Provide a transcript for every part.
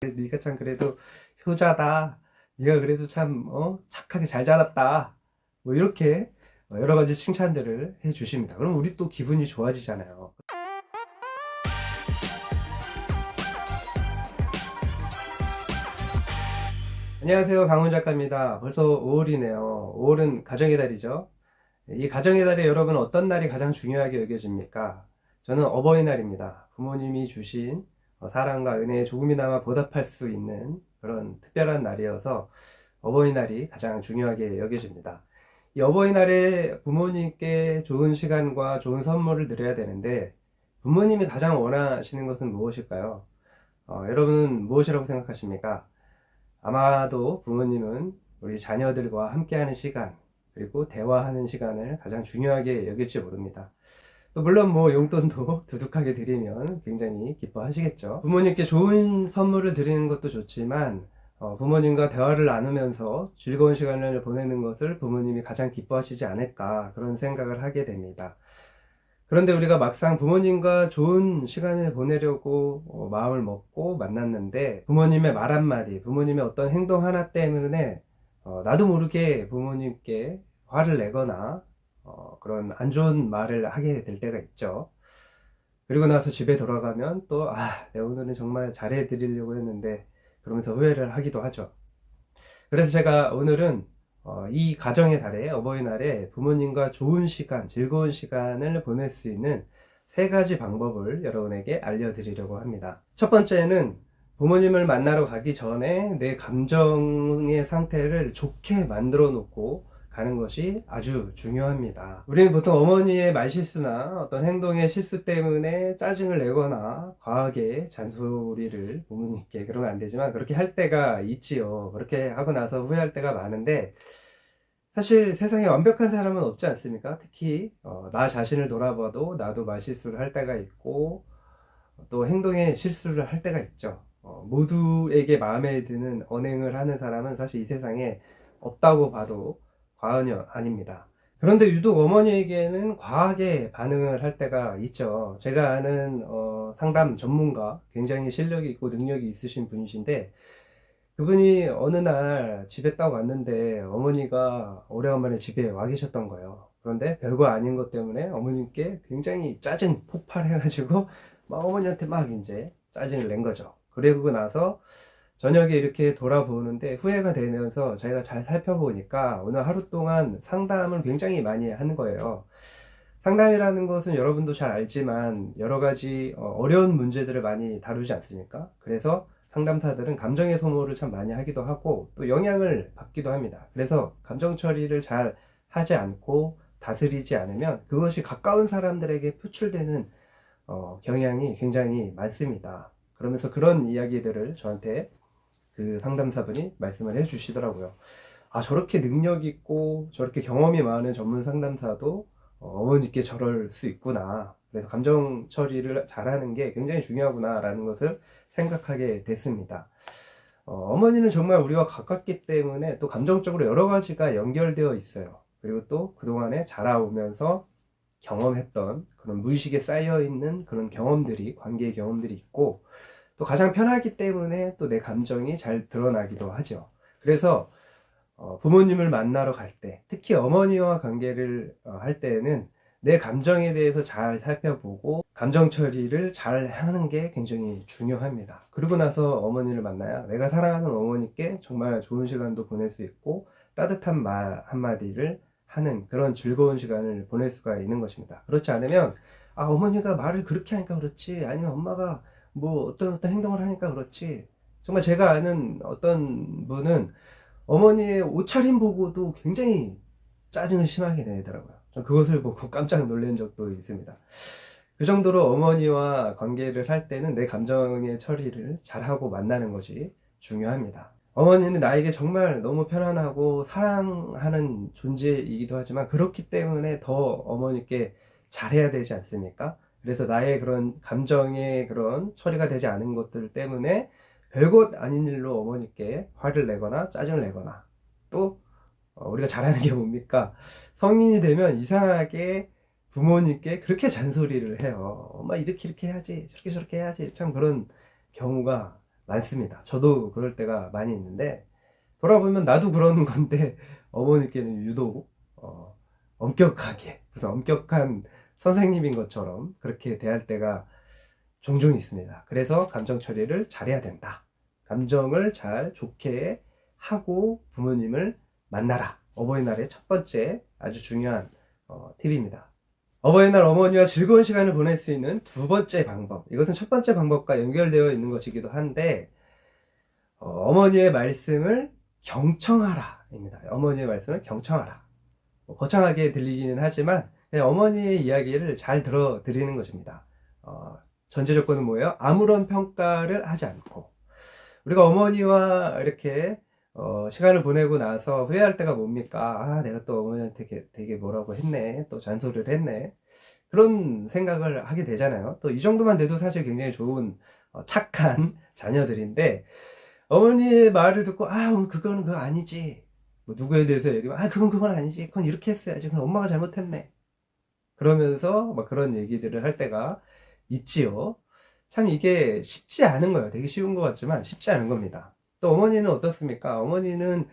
네가 참 그래도 효자다. 네가 그래도 참 착하게 잘 자랐다. 뭐 이렇게 여러 가지 칭찬들을 해 주십니다. 그럼 우리 또 기분이 좋아지잖아요. 안녕하세요. 강훈 작가입니다. 벌써 5월이네요. 5월은 가정의 달이죠. 이 가정의 달에 여러분 어떤 날이 가장 중요하게 여겨집니까? 저는 어버이날입니다. 부모님이 주신 사랑과 은혜에 조금이나마 보답할 수 있는 그런 특별한 날이어서 어버이날이 가장 중요하게 여겨집니다. 이 어버이날에 부모님께 좋은 시간과 좋은 선물을 드려야 되는데 부모님이 가장 원하시는 것은 무엇일까요? 여러분은 무엇이라고 생각하십니까? 아마도 부모님은 우리 자녀들과 함께하는 시간, 그리고 대화하는 시간을 가장 중요하게 여길지 모릅니다. 또 물론 뭐 용돈도 두둑하게 드리면 굉장히 기뻐하시겠죠. 부모님께 좋은 선물을 드리는 것도 좋지만 부모님과 대화를 나누면서 즐거운 시간을 보내는 것을 부모님이 가장 기뻐하시지 않을까 그런 생각을 하게 됩니다. 그런데 우리가 막상 부모님과 좋은 시간을 보내려고 마음을 먹고 만났는데 부모님의 말 한마디, 부모님의 어떤 행동 하나 때문에 나도 모르게 부모님께 화를 내거나 그런 안 좋은 말을 하게 될 때가 있죠. 그리고 나서 집에 돌아가면 또, 내가 오늘은 정말 잘해 드리려고 했는데, 그러면서 후회를 하기도 하죠. 그래서 제가 오늘은 이 가정의 달에, 어버이날에 부모님과 좋은 시간, 즐거운 시간을 보낼 수 있는 세 가지 방법을 여러분에게 알려드리려고 합니다. 첫 번째는 부모님을 만나러 가기 전에 내 감정의 상태를 좋게 만들어 놓고 가는 것이 아주 중요합니다. 우리는 보통 어머니의 말실수나 어떤 행동의 실수 때문에 짜증을 내거나 과하게 잔소리를 부모님께 그러면 안 되지만 그렇게 할 때가 있지요. 그렇게 하고 나서 후회할 때가 많은데 사실 세상에 완벽한 사람은 없지 않습니까? 특히 나 자신을 돌아봐도 나도 말실수를 할 때가 있고 또 행동에 실수를 할 때가 있죠. 모두에게 마음에 드는 언행을 하는 사람은 사실 이 세상에 없다고 봐도 과언이 아닙니다. 그런데 유독 어머니에게는 과하게 반응을 할 때가 있죠. 제가 아는 상담 전문가, 굉장히 실력이 있고 능력이 있으신 분이신데 그분이 어느 날 집에 딱 왔는데 어머니가 오래간만에 집에 와 계셨던 거예요. 그런데 별거 아닌 것 때문에 어머님께 굉장히 짜증 폭발해가지고 막 어머니한테 막 이제 짜증을 낸 거죠. 그리고 나서 저녁에 이렇게 돌아보는데 후회가 되면서 저희가 잘 살펴보니까 오늘 하루 동안 상담을 굉장히 많이 하는 거예요. 상담이라는 것은 여러분도 잘 알지만 여러 가지 어려운 문제들을 많이 다루지 않습니까? 그래서 상담사들은 감정의 소모를 참 많이 하기도 하고 또 영향을 받기도 합니다. 그래서 감정 처리를 잘 하지 않고 다스리지 않으면 그것이 가까운 사람들에게 표출되는 경향이 굉장히 많습니다. 그러면서 그런 이야기들을 저한테 그 상담사분이 말씀을 해 주시더라고요. 저렇게 능력 있고 저렇게 경험이 많은 전문 상담사도 어머니께 저럴 수 있구나. 그래서 감정 처리를 잘하는 게 굉장히 중요하구나 라는 것을 생각하게 됐습니다. 어머니는 정말 우리와 가깝기 때문에 또 감정적으로 여러 가지가 연결되어 있어요. 그리고 또 그동안에 자라오면서 경험했던 그런 무의식에 쌓여있는 그런 경험들이, 관계의 경험들이 있고 또 가장 편하기 때문에 또 내 감정이 잘 드러나기도 하죠. 그래서 부모님을 만나러 갈 때, 특히 어머니와 관계를 할 때에는 내 감정에 대해서 잘 살펴보고 감정 처리를 잘 하는 게 굉장히 중요합니다. 그러고 나서 어머니를 만나야 내가 사랑하는 어머니께 정말 좋은 시간도 보낼 수 있고 따뜻한 말 한마디를 하는 그런 즐거운 시간을 보낼 수가 있는 것입니다. 그렇지 않으면 어머니가 말을 그렇게 하니까 그렇지, 아니면 엄마가 뭐 어떤 행동을 하니까 그렇지. 정말 제가 아는 어떤 분은 어머니의 옷차림 보고도 굉장히 짜증을 심하게 내더라고요. 전 그것을 보고 깜짝 놀란 적도 있습니다. 그 정도로 어머니와 관계를 할 때는 내 감정의 처리를 잘하고 만나는 것이 중요합니다. 어머니는 나에게 정말 너무 편안하고 사랑하는 존재이기도 하지만 그렇기 때문에 더 어머니께 잘해야 되지 않습니까? 그래서 나의 그런 감정의 그런 처리가 되지 않은 것들 때문에 별것 아닌 일로 어머니께 화를 내거나 짜증을 내거나 또 우리가 잘하는 게 뭡니까? 성인이 되면 이상하게 부모님께 그렇게 잔소리를 해요. 엄마 이렇게 이렇게 해야지, 저렇게 저렇게 해야지. 참 그런 경우가 많습니다. 저도 그럴 때가 많이 있는데, 돌아보면 나도 그러는 건데 어머니께는 유독 엄격하게, 무슨 엄격한 선생님인 것처럼 그렇게 대할 때가 종종 있습니다. 그래서 감정 처리를 잘해야 된다. 감정을 잘 좋게 하고 부모님을 만나라. 어버이날의 첫 번째 아주 중요한 팁입니다. 어버이날 어머니와 즐거운 시간을 보낼 수 있는 두 번째 방법. 이것은 첫 번째 방법과 연결되어 있는 것이기도 한데, 어머니의 말씀을 경청하라입니다. 어머니의 말씀을 경청하라. 거창하게 들리기는 하지만 그냥 어머니의 이야기를 잘 들어드리는 것입니다. 전제 조건은 뭐예요? 아무런 평가를 하지 않고, 우리가 어머니와 이렇게 시간을 보내고 나서 후회할 때가 뭡니까? 아, 내가 또 어머니한테 되게 뭐라고 했네, 또 잔소리를 했네, 그런 생각을 하게 되잖아요. 또 이 정도만 돼도 사실 굉장히 좋은 착한 자녀들인데, 어머니의 말을 듣고 그거는 그거 아니지, 뭐 누구에 대해서 얘기하면 그건 아니지, 그건 이렇게 했어야지, 그건 엄마가 잘못했네, 그러면서 막 그런 얘기들을 할 때가 있지요. 참 이게 쉽지 않은 거예요. 되게 쉬운 것 같지만 쉽지 않은 겁니다. 또 어머니는 어떻습니까? 어머니는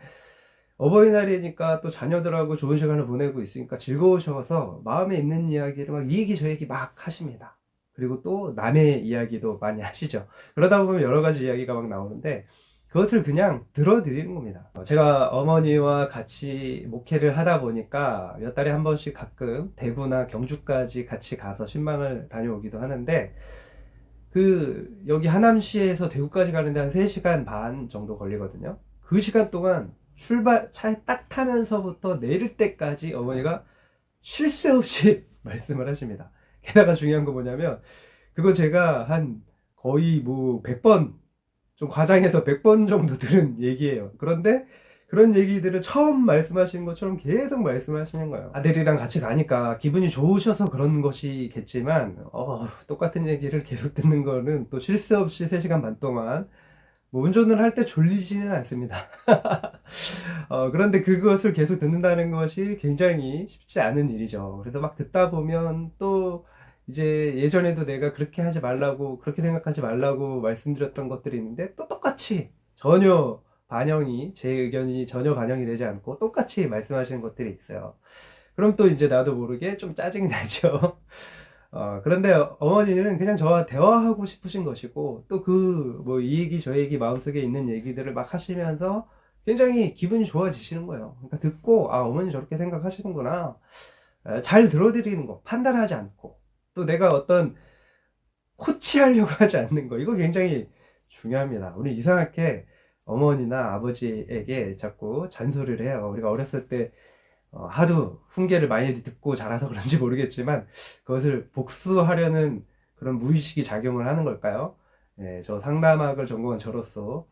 어버이날이니까 또 자녀들하고 좋은 시간을 보내고 있으니까 즐거우셔서 마음에 있는 이야기를 막 이 얘기 저 얘기 막 하십니다. 그리고 또 남의 이야기도 많이 하시죠. 그러다 보면 여러 가지 이야기가 막 나오는데 그것을 그냥 들어드리는 겁니다. 제가 어머니와 같이 목회를 하다 보니까 몇 달에 한 번씩 가끔 대구나 경주까지 같이 가서 신방을 다녀오기도 하는데, 여기 하남시에서 대구까지 가는데 한 3시간 반 정도 걸리거든요. 그 시간 동안 차에 딱 타면서부터 내릴 때까지 어머니가 쉴 새 없이 말씀을 하십니다. 게다가 중요한 거 뭐냐면, 그거 제가 한 거의 뭐 100번, 좀 과장해서 100번 정도 들은 얘기예요. 그런데 그런 얘기들을 처음 말씀하시는 것처럼 계속 말씀하시는 거예요. 아들이랑 같이 가니까 기분이 좋으셔서 그런 것이겠지만, 똑같은 얘기를 계속 듣는 거는 또 쉴 새 없이 3시간 반 동안, 뭐 운전을 할 때 졸리지는 않습니다. 그런데 그것을 계속 듣는다는 것이 굉장히 쉽지 않은 일이죠. 그래서 막 듣다 보면 또 이제 예전에도 내가 그렇게 하지 말라고, 그렇게 생각하지 말라고 말씀드렸던 것들이 있는데 또 똑같이 제 의견이 전혀 반영이 되지 않고 똑같이 말씀하시는 것들이 있어요. 그럼 또 이제 나도 모르게 좀 짜증이 나죠. 그런데 어머니는 그냥 저와 대화하고 싶으신 것이고, 또 뭐 이 얘기 저 얘기 마음속에 있는 얘기들을 막 하시면서 굉장히 기분이 좋아지시는 거예요. 그러니까 듣고 어머니 저렇게 생각하시는구나, 잘 들어드리는 거, 판단하지 않고, 또 내가 어떤 코치하려고 하지 않는 거, 이거 굉장히 중요합니다. 우리 이상하게 어머니나 아버지에게 자꾸 잔소리를 해요. 우리가 어렸을 때 하도 훈계를 많이 듣고 자라서 그런지 모르겠지만 그것을 복수하려는 그런 무의식이 작용을 하는 걸까요? 네, 저 상담학을 전공한 저로서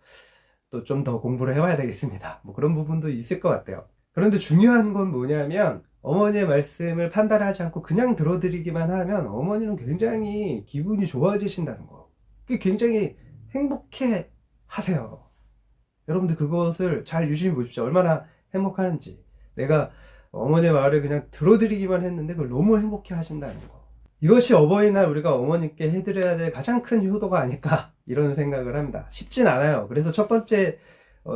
또 좀 더 공부를 해봐야 되겠습니다. 뭐 그런 부분도 있을 것 같아요. 그런데 중요한 건 뭐냐면, 어머니의 말씀을 판단하지 않고 그냥 들어드리기만 하면 어머니는 굉장히 기분이 좋아지신다는 거. 그게 굉장히 행복해 하세요. 여러분들 그것을 잘 유심히 보십시오. 얼마나 행복하는지. 내가 어머니의 말을 그냥 들어드리기만 했는데 그걸 너무 행복해 하신다는 거. 이것이 어버이날 우리가 어머니께 해드려야 될 가장 큰 효도가 아닐까, 이런 생각을 합니다. 쉽진 않아요. 그래서 첫 번째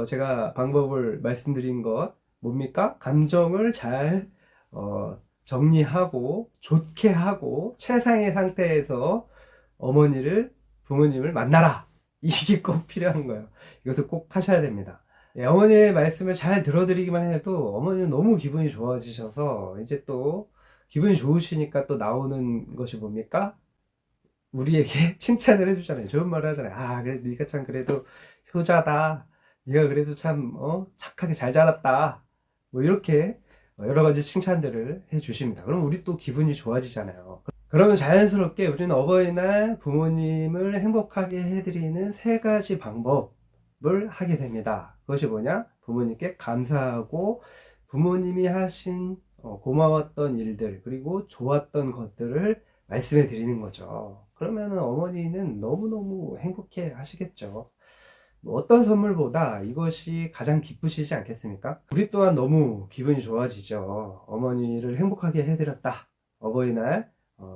제가 방법을 말씀드린 것 뭡니까? 감정을 잘 정리하고 좋게 하고 최상의 상태에서 부모님을 만나라. 이게 꼭 필요한 거예요. 이것을 꼭 하셔야 됩니다. 어머니의 말씀을 잘 들어드리기만 해도 어머니는 너무 기분이 좋아지셔서, 이제 또 기분이 좋으시니까 또 나오는 것이 뭡니까? 우리에게 칭찬을 해주잖아요. 좋은 말을 하잖아요. 그래, 네가 참 그래도 효자다. 네가 그래도 참 착하게 잘 자랐다. 뭐 이렇게 여러 가지 칭찬들을 해주십니다. 그럼 우리 또 기분이 좋아지잖아요. 그러면 자연스럽게 우리는 어버이날 부모님을 행복하게 해드리는 3가지 방법을 하게 됩니다. 그것이 뭐냐? 부모님께 감사하고 부모님이 하신 고마웠던 일들, 그리고 좋았던 것들을 말씀해 드리는 거죠. 그러면 어머니는 너무너무 행복해 하시겠죠. 뭐 어떤 선물보다 이것이 가장 기쁘시지 않겠습니까? 우리 또한 너무 기분이 좋아지죠. 어머니를 행복하게 해드렸다. 어버이날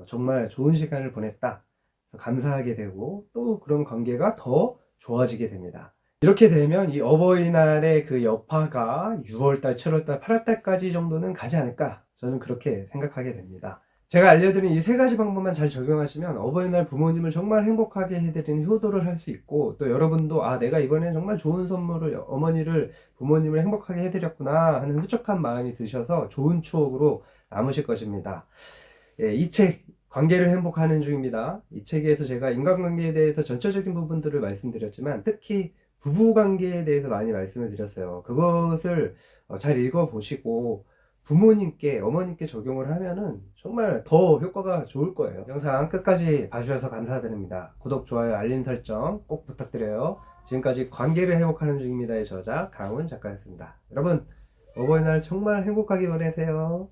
정말 좋은 시간을 보냈다. 그래서 감사하게 되고, 또 그런 관계가 더 좋아지게 됩니다. 이렇게 되면 이 어버이날의 그 여파가 6월달, 7월달, 8월달까지 정도는 가지 않을까? 저는 그렇게 생각하게 됩니다. 제가 알려드린 이 세 가지 방법만 잘 적용하시면 어버이날 부모님을 정말 행복하게 해드리는 효도를 할 수 있고, 또 여러분도 아, 내가 이번에 정말 좋은 선물을 어머니를, 부모님을 행복하게 해드렸구나 하는 흡족한 마음이 드셔서 좋은 추억으로 남으실 것입니다. 예, 이 책 관계를 행복하는 중입니다. 이 책에서 제가 인간관계에 대해서 전체적인 부분들을 말씀드렸지만 특히 부부관계에 대해서 많이 말씀을 드렸어요. 그것을 잘 읽어보시고 부모님께, 어머님께 적용을 하면은 정말 더 효과가 좋을 거예요. 영상 끝까지 봐주셔서 감사드립니다. 구독, 좋아요, 알림 설정 꼭 부탁드려요. 지금까지 관계를 회복하는 중입니다의 저자 강훈 작가였습니다. 여러분, 어버이날 정말 행복하게 보내세요.